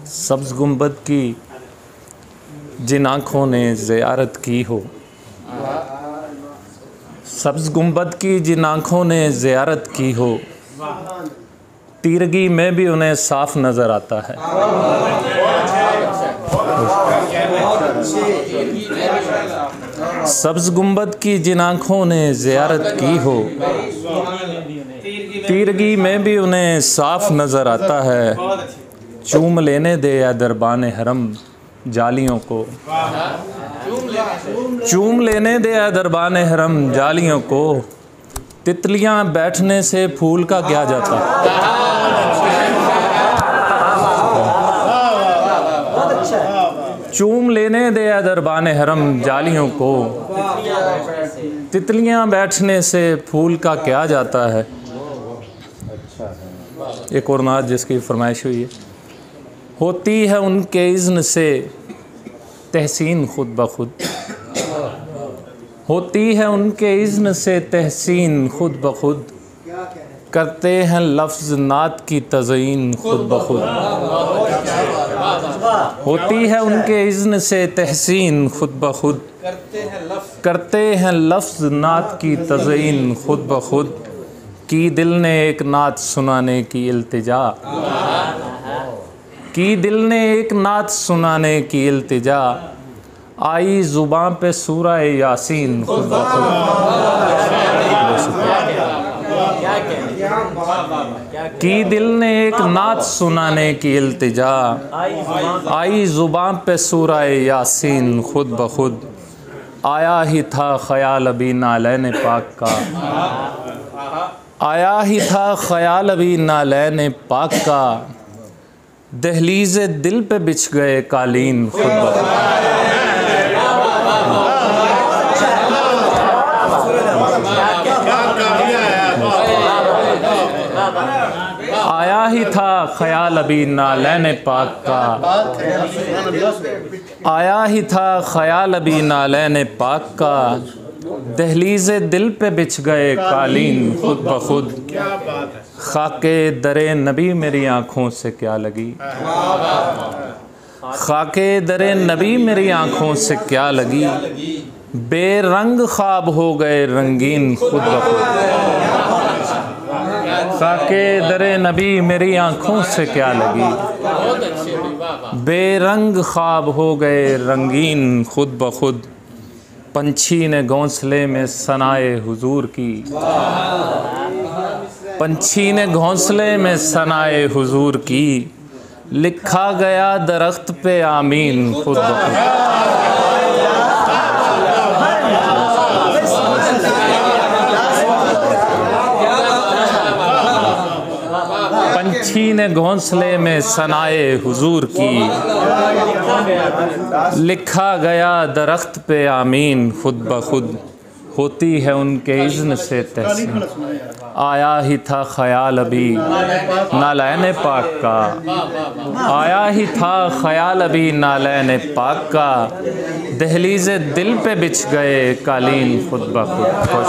सब्ज़ गुंबद की जिन आँखों ने ज़ियारत की हो, सब्ज़ गुंबद की जिन आँखों ने ज़ियारत की हो, तीरगी में भी उन्हें साफ नज़र आता है। सब्ज़ गुंबद की जिन आँखों ने ज़ियारत की हो, तीरगी में भी उन्हें साफ नज़र आता है। चूम लेने दे या दरबाने हरम जालियों को, चूम लेने दे या दरबाने हरम जालियों को, तितलियां बैठने से फूल का क्या जाता। चूम लेने दे या दरबाने हरम जालियों को, तितलियां बैठने से फूल का क्या जाता है। एक और नात जिसकी फरमाइश हुई है। होती है उनके इज़्न से तहसीन खुद ब खुद, होती है उनके इज़्न से तहसीन खुद ब खुद, करते हैं लफ्ज़ नात की तज़यीन खुद ब खुद। होती है उनके इज़्न से तहसीन खुद ब खुद, करते हैं लफ्ज़ नात की तज़यीन खुद ब खुद। की दिल ने एक नात सुनाने की इल्तिजा, की दिल ने एक नात सुनाने की इल्तिजा, आई ज़ुबान पे सूरा यासीन खुद ब खुद। की दिल ने एक नात सुनाने की इल्तिजा, आई ज़ुबान पे सूरा यासीन खुद ब खुद। आया ही था ख़याल अभी नालैन पाक का, आया ही था ख़याल अभी नालैन पाक का, दहलीज़ दिल पे बिछ गए कालीन खुद ब खुद। आया ही था ख़याल अभी नालैन पाक का, आया ही था ख़याल अभी नालैन पाक का, दहलीज़ दिल पे बिछ गए कालीन खुद ब खुद। खाके दरे नबी मेरी आँखों से क्या लगी, खाके दरे नबी मेरी आँखों से क्या लगी, बेरंग ख्वाब हो गए रंगीन खुद ब खुद। खाके दरे नबी मेरी आँखों से क्या लगी, बेरंग ख्वाब हो गए रंगीन खुद ब खुद। पंछी ने घोंसले में सनाए हुजूर की, पंछी ने घोंसले में सनाए हुजूर की, लिखा गया दरख्त पे आमीन खुद ब खुद। पंछी ने घोंसले में सनाए हुजूर की, लिखा गया दरख्त पे आमीन खुद ब खुद। होती है उनके इज़्न से तहसीन, आया ही था ख़याल अभी नालैन पाक का, आया ही था ख़याल अभी नालैन पाक का, दहलीज़ दिल पे बिछ गए कालीन खुद ब खुद।